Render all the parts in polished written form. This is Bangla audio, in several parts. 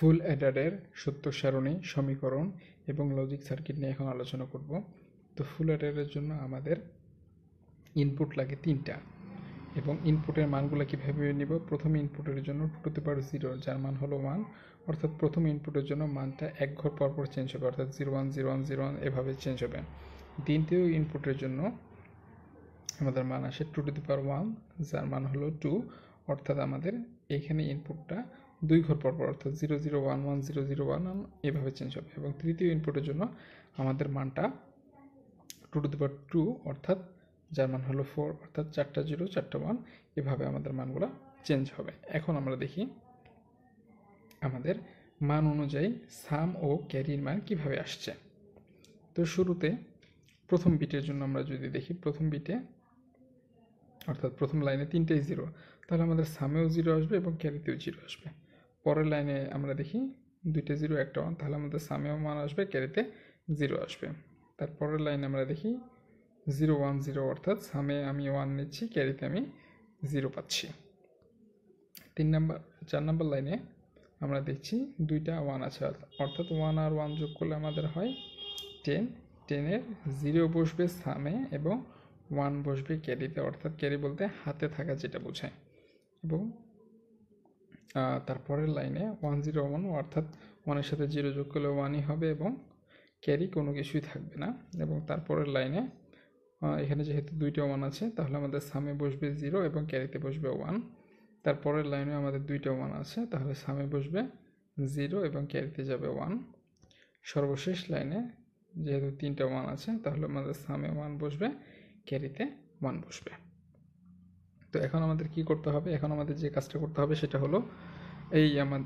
ফুল অ্যাডারের সত্য সারণী, সমীকরণ এবং লজিক সার্কিট নিয়ে এখন আলোচনা করব। তো ফুল অ্যাডারের জন্য আমাদের ইনপুট লাগে 3টা এবং ইনপুটের মানগুলো কীভাবে নিব। প্রথম ইনপুটের জন্য 2⁻0 যার মান হলো 1, অর্থাৎ প্রথম ইনপুটের জন্য মানটা এক ঘর পরপর চেঞ্জ হবে, অর্থাৎ 01 01 01 এভাবে চেঞ্জ হবে। দ্বিতীয় ইনপুটের জন্য আমাদের মান আসে 2⁻1 যার মান হলো 2, অর্থাৎ আমাদের এইখানে ইনপুটটা 2 ঘর পরপর অর্থাৎ 0011 0011 এভাবে চেঞ্জ হবে। এবং তৃতীয় ইনপুটের জন্য আমাদের মানটা 2⁻2 অর্থাৎ যার মান হলো 4, অর্থাৎ 4টা 0 4টা 1 এভাবে আমাদের মানগুলো চেঞ্জ হবে। এখন আমরা দেখি আমাদের মান অনুযায়ী সাম ও ক্যারির মান কিভাবে আসছে। তো শুরুতে প্রথম বিটের জন্য আমরা যদি দেখি, প্রথম বিটে অর্থাৎ প্রথম লাইনে 3টাই 0, তাহলে আমাদের সামেও 0 আসবে এবং ক্যারিতেও 0 আসবে। পরের লাইনে আমরা দেখি 2টা 0 একটা 1, তাহলে আমাদের সামেও মান আসবে, ক্যারিতে 0 আসবে। তারপরের লাইনে আমরা দেখি 0 1 0, অর্থাৎ সামে আমি 1 নিচ্ছি, ক্যারিতে আমি 0 পাচ্ছি। 4 নম্বর লাইনে আমরা দেখছি 2টা 1 আছে, অর্থাৎ 1 আর 1 যোগ করলে আমাদের হয় 10, 10-এর 0 বসবে সামে এবং 1 বসবে ক্যারিতে, অর্থাৎ ক্যারি বলতে হাতে থাকা যেটা বোঝায়। এবং তারপরের লাইনে 1 0 1, অর্থাৎ 1-এর সাথে 0 যোগ করলে 1ই হবে এবং ক্যারি কোনো কিছুই থাকবে না। এবং তারপরের লাইনে এখানে যেহেতু 2টা 1 আছে, তাহলে আমাদের সামে বসবে 0 এবং ক্যারিতে বসবে 1। তারপরের লাইনে আমাদের 2টা 1 আছে, তাহলে সামে বসবে 0 এবং ক্যারিতে যাবে 1। সর্বশেষ লাইনে যেহেতু 3টা 1 আছে, তাহলে আমাদের সামে 1 বসবে, ক্যারিতে 1 বসবে। তো এখন আমাদের কি করতে হবে, এখন আমাদের যে কাজটা করতে হবে সেটা হলো এই আমার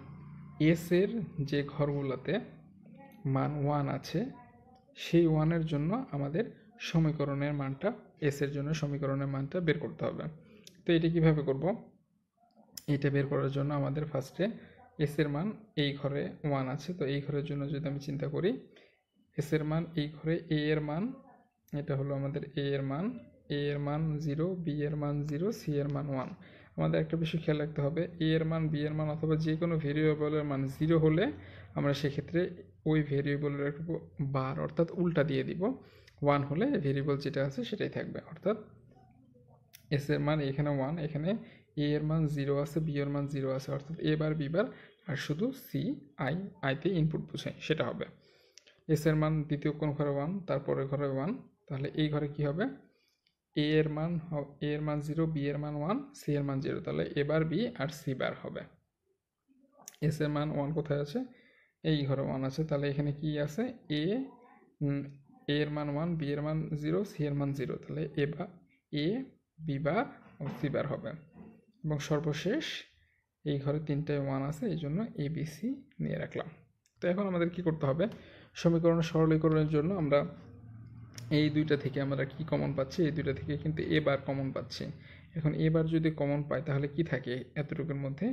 এস এর যে ঘরগুলোতে মান 1 আছে সেই 1-এর জন্য আমাদের সমীকরণের মানটা, এস এর জন্য সমীকরণের মানটা বের করতে হবে। তো এটা কিভাবে করব, এটা বের করার জন্য আমাদের ফার্স্টে এস এর মান এই ঘরে 1 আছে, তো এই ঘরের জন্য যদি আমি চিন্তা করি, এস এর মান এই ঘরে, এ এর মান এটা হলো আমাদের এ এর মান, এ এর মান 0, বি এর মান 0, সি এর মান 1। আমাদের একটা বিষয় খেয়াল রাখতে হবে, এ এর মান, বি এর মান অথবা যে কোনো ভেরিয়েবলের মান 0 হলে আমরা সেক্ষেত্রে ওই ভেরিয়েবলের একটু বার অর্থাৎ উল্টা দিয়ে দিব, 1 হলে ভেরিয়েবল যেটা আছে সেটাই থাকবে। অর্থাৎ এস এর মান এখানে 1, এখানে এ এর মান 0 আছে, বি এর মান 0 আছে, অর্থাৎ এ বার বি বার, আর শুধু সি আইতে ইনপুট বোঝায় সেটা হবে। এস এর মান দ্বিতীয় কোন ঘরে 1, তারপরে ঘরে 1, তাহলে এই ঘরে কি হবে, এ এর মান 0, বি এর মান 1, সি এর মান 0, তাহলে এ বার বি আর সি বার হবে। এস এর মান 1 কোথায় আছে, এই ঘরে 1 আছে, তাহলে এখানে কি আছে, এ এর মান 1, বি এর মান 0, সি এর মান 0, তাহলে A B bar O C বার হবে। এবং সর্বশেষ এই ঘরে 3টায় 1 আছে, এই জন্য এ বি সি নিয়ে রাখলাম। তো এখন আমাদের কি করতে হবে, সমীকরণ সরলীকরণের জন্য আমরা এই দুইটা থেকে আমরা কি কমন পাচ্ছি, এই দুইটা থেকে কিন্তু এ বার কমন পাচ্ছি। এখন এ বার যদি কমন পাই তাহলে কি থাকে, এতটুকুর মধ্যে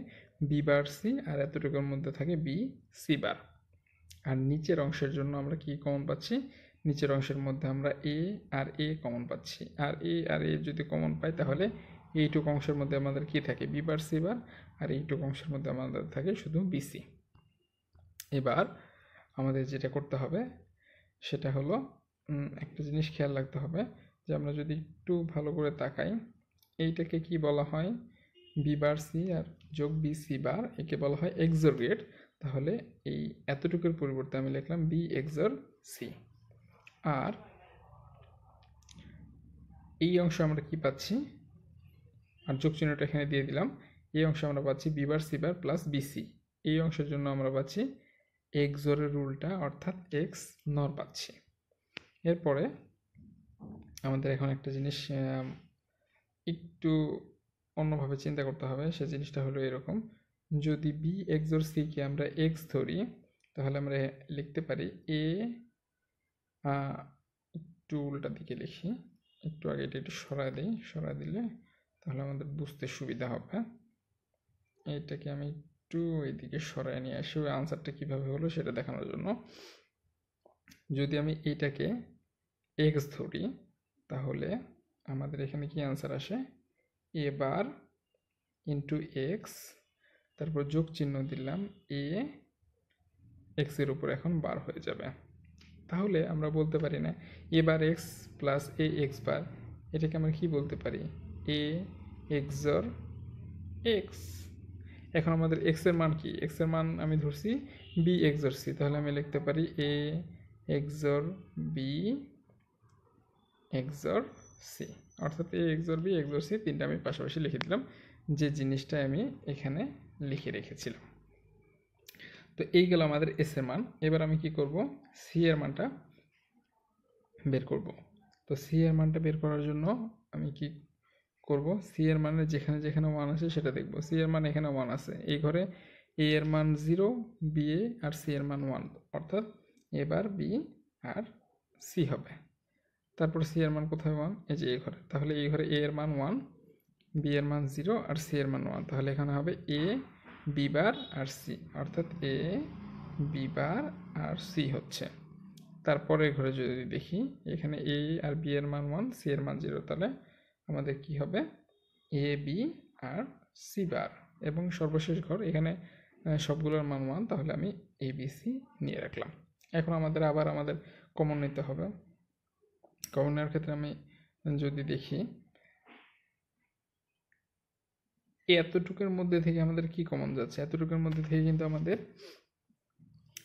বি বার সি, আর এতটুকুর মধ্যে থাকে বি সি বার। আর নিচের অংশের জন্য আমরা কি কমন পাচ্ছি, নিচের অংশের মধ্যে আমরা এ আর এ কমন পাচ্ছি। আর এ যদি কমন পাই তাহলে এইটুকু অংশের মধ্যে আমাদের কি থাকে, বি বার সি বার, আর এইটুকু অংশের মধ্যে আমাদের থাকে শুধু বিসি। এবার আমাদের যেটা করতে হবে সেটা হলো একটা জিনিস খেয়াল রাখতে হবে, যে আমরা যদি একটু ভালো করে তাকাই, এইটাকে কি বলা হয়, বি বার সি আর যোগ বি সি বার, একে বলা হয় এক্সর গেট। তাহলে এই এতটুকুর পরিবর্তে আমি লিখলাম বি এক্সর সি। আর এই অংশ আমরা কি পাচ্ছি, আর যোগ চিহ্নটা এখানে দিয়ে দিলাম, এই অংশ আমরা পাচ্ছি B bar C bar plus BC. এই অংশের জন্য আমরা পাচ্ছি এক্সরের রুলটা, অর্থাৎ এক্স নর পাচ্ছি। এরপরে আমাদের এখন একটা জিনিস একটু অন্যভাবে চিন্তা করতে হবে, সে জিনিসটা হলো এরকম, যদি বি এক্সর সিকে আমরা এক্স ধরি তাহলে আমরা লিখতে পারি এ, একটু উল্টা দিকে লিখি, একটু আগে এটা একটু সরায় দিই, সরায় দিলে তাহলে আমাদের বুঝতে সুবিধা হবে। এইটাকে আমি একটু এইদিকে সরায় নিয়ে আসি ওই আনসারটা কীভাবে হলো সেটা দেখানোর জন্য। যদি আমি এইটাকে এক্স ধরি তাহলে আমাদের এখানে কি আনসার আসে, এ বার ইন্টু এক্স, তারপর যোগ চিহ্ন দিলাম এ এক্সের উপর এখন বার হয়ে যাবে। তাহলে আমরা বলতে পারি না এ বার এক্স প্লাস এ এক্স বার, এটাকে আমরা কি বলতে পারি, এ এক্সর এক্স। এখন আমাদের এক্সের মান কি, এক্সের মান আমি ধরছি বি এক্সর সি, তাহলে আমি লিখতে পারি এ এক্সর বি এক্সর সি, অর্থাৎ এ এক্সর বি এক্সর সি তিনটা আমি পাশাপাশি লিখে দিলাম, যে জিনিসটা আমি এখানে লিখে রেখেছিলাম। তো এই গেল আমাদের এস এর মান। এবার আমি কি করব, সি এর মানটা বের করব। তো সি এর মানটা বের করার জন্য আমি কি করব, সি এর মানে যেখানে যেখানে ওয়ান আছে সেটা দেখব। সি এর মান এখানে ওয়ান আছে, এই ঘরে এ এর মান 0, বি এ আর সি এর মান 1, অর্থাৎ এবার বি আর সি হবে। তারপর সি এর মান কোথায় 1, এই যে এই ঘরে, তাহলে এই ঘরে এ এর মান 1, বি এর মান 0 আর সি এর মান 1, তাহলে এখানে হবে A B bar R C, অর্থাৎ A B bar R C হচ্ছে। তারপরে ঘরে যদি দেখি এখানে এ আর বি এর মান 1, সি এর মান 0, তাহলে আমাদের কি হবে এ বি আর সি বার। এবং সর্বশেষ ঘর এখানে সবগুলোর মান 1, তাহলে আমি এ বি সি নিয়ে রাখলাম। এখন আমাদের আবার কমন নিতে হবে। কমন নেওয়ার ক্ষেত্রে আমি যদি দেখি এতটুকুর মধ্যে থেকে আমাদের কি কমন যাচ্ছে, এতটুকুর মধ্যে থেকে কিন্তু আমাদের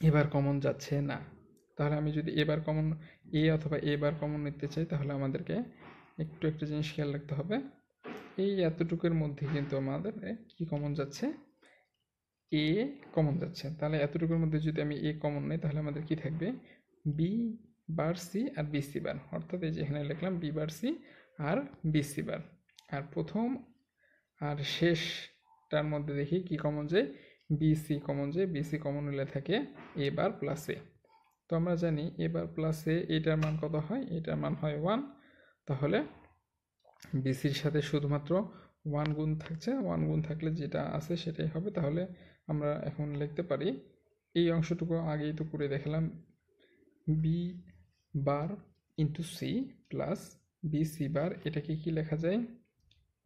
এবার কমন যাচ্ছে না। তাহলে আমি যদি এবার কমন এ অথবা এবার কমন নিতে চাই, তাহলে আমাদেরকে একটু একটা জিনিস খেয়াল রাখতে হবে, এই এতটুকুর মধ্যে কিন্তু আমাদের কি কমন যাচ্ছে, এ কমন যাচ্ছে। তাহলে এতটুকুর মধ্যে যদি আমি এ কমন নিই, তাহলে আমাদের কি থাকবে, বি বার সি আর বি সি বার, অর্থাৎ এই যে এখানে লিখলাম বি বার সি আর বি সি বার। আর প্রথম আর শেষটার মধ্যে দেখি কি কমন যায়, বিসি কমন যায়, বিসি কমন হলে থাকে এ বার প্লাস এ। তো আমরা জানি এ বার প্লাস এ, এটার মান কত হয়, এটার মান হয় 1, তাহলে বিসির সাথে শুধুমাত্র 1 গুণ থাকছে, 1 গুণ থাকলে যেটা আছে সেটাই হবে। তাহলে আমরা এখন লিখতে পারি, এই অংশটুকু আগেই তো করে দেখালাম, B bar into C plus B C bar, এটাকে কি লেখা যায়,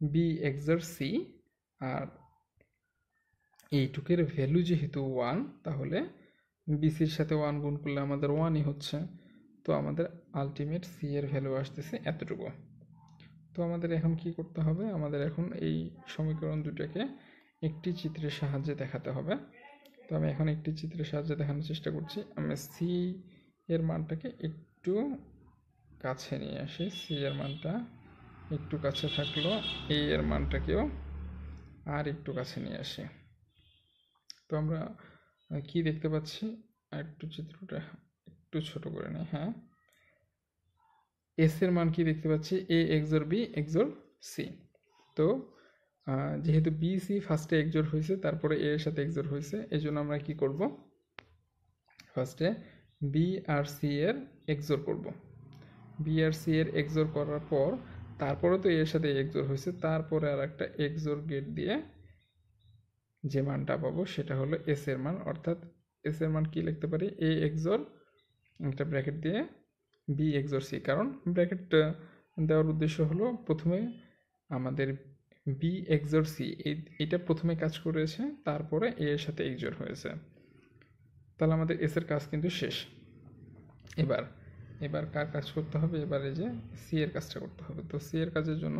বি এক্সর সি, আর এইটুকের ভ্যালু যেহেতু 1, তাহলে বিসির সাথে 1 গুণ করলে আমাদের 1ই হচ্ছে। তো আমাদের আলটিমেট সি এর ভ্যালু আসতেছে এতটুকু। তো আমাদের এখন কি করতে হবে, আমাদের এখন এই সমীকরণ দুটোকে একটি চিত্রের সাহায্যে দেখাতে হবে। তো আমি এখন একটি চিত্রের সাহায্যে দেখানোর চেষ্টা করছি। আমি সি এর মানটাকে একটু কাছে নিয়ে আসি, সি এর মানটা একটু কাছে থাকলো, এ এর মানটাকেও আর একটু কাছে নিয়ে আসি। তো আমরা কি দেখতে পাচ্ছি, একটু চিত্রটা একটু ছোট করে নিই। হ্যাঁ, এস এর মান কি দেখতে পাচ্ছি, এ এক্সর বি এক্সর সি। তো যেহেতু বি সি ফার্স্টে এক্সর হয়েছে, তারপরে এ এর সাথে এক্সর হয়েছে, এই জন্য আমরা কি করব, ফার্স্টে বি আর সি এর এক্সর করব। বি আর সি এর এক্সর করার পর তারপরে তো এর সাথে এক্সর হয়েছে, তারপরে আর একটা এক্সর গেট দিয়ে যে মানটা পাবো সেটা হলো এস এর মান, অর্থাৎ এস এর মান কি লিখতে পারি, এ এক্সর একটা ব্র্যাকেট দিয়ে বি এক্সর সি। কারণ ব্র্যাকেট দেওয়ার উদ্দেশ্য হলো প্রথমে আমাদের বি এক্সর সি এটা প্রথমে কাজ করেছে, তারপরে এ এর সাথে এক্সর হয়েছে, তাহলে আমাদের এস এর কাজ কিন্তু শেষ। এবার কার কাজ করতে হবে, এবারে যে সি এর কাজটা করতে হবে। তো সি এর কাজের জন্য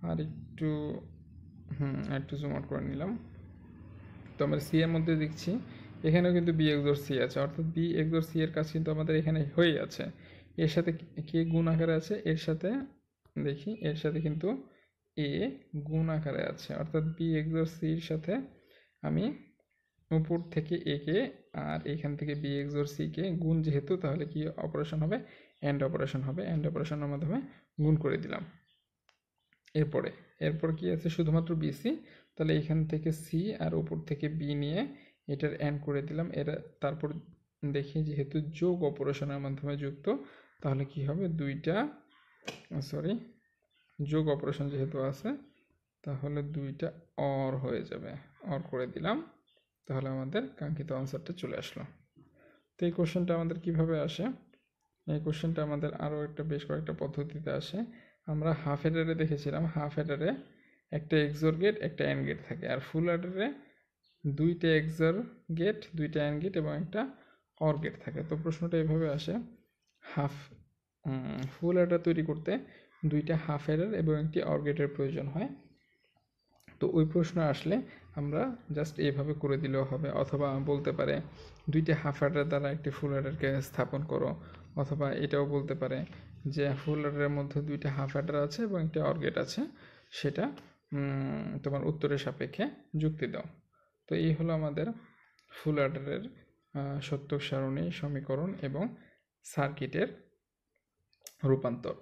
আর একটু জুম আউট করে নিলাম। তো আমরা সি এর মধ্যে দেখছি এখানেও কিন্তু বি এক্সর সি আছে, অর্থাৎ বি এক্সর সি এর কাজ কিন্তু আমাদের এখানে হয়ে আছে। এর সাথে কে গুণ আকারে আছে, এর সাথে দেখি, এর সাথে কিন্তু এ গুণ আকারে আছে, অর্থাৎ বি এক্সর সির সাথে আমি উপর থেকে এ কে আর এখান থেকে বি এক্সর সি কে গুণ, যেহেতু তাহলে কি অপারেশন হবে, অ্যান্ড অপারেশন হবে, অ্যান্ড অপারেশনের মাধ্যমে গুণ করে দিলাম। এরপর কি আছে, শুধুমাত্র বিসি, তাহলে এখান থেকে সি আর উপর থেকে বি নিয়ে এটার অ্যান্ড করে দিলাম। তারপর দেখি যেহেতু যোগ অপারেশনের মাধ্যমে যুক্ত, তাহলে কি হবে, যোগ অপারেশন যেহেতু আছে, তাহলে দুইটা অর হয়ে যাবে, অর করে দিলাম, তাহলে আমাদের কাঙ্ক্ষিত আনসারটা চলে আসলো। তো এই কোশ্চেনটা আমাদের কিভাবে আসে, এই কোশ্চেনটা আমাদের আরও বেশ কয়েকটা পদ্ধতিতে আসে। আমরা হাফ অ্যাডারে দেখেছিলাম, হাফ অ্যাডারে একটা এক্সর গেট একটা অ্যান্ড গেট থাকে, আর ফুল অ্যাডারে দুইটা এক্সর গেট দুইটা অ্যান্ড গেট এবং একটা অর গেট থাকে। তো প্রশ্নটা এভাবে আসে, ফুল অ্যাডার তৈরি করতে দুইটা হাফ অ্যাডার এবং একটি অর গেটের প্রয়োজন হয়। তো ওই প্রশ্ন আসলে আমরা জাস্ট এইভাবে করে দিলেও হবে, অথবা বলতে পারে দুইটা হাফ অ্যাডার দ্বারা একটি ফুল অ্যাডারকে স্থাপন করো, অথবা এটাও বলতে পারে যে ফুল অ্যাডারের মধ্যে দুইটা হাফ অ্যাডার আছে এবং একটা অর গেট আছে, সেটা তোমার উত্তরের সাপেক্ষে যুক্তি দাও। তো এই হলো আমাদের ফুল অ্যাডারের সত্যক সারণী, সমীকরণ এবং সার্কিটের রূপান্তর।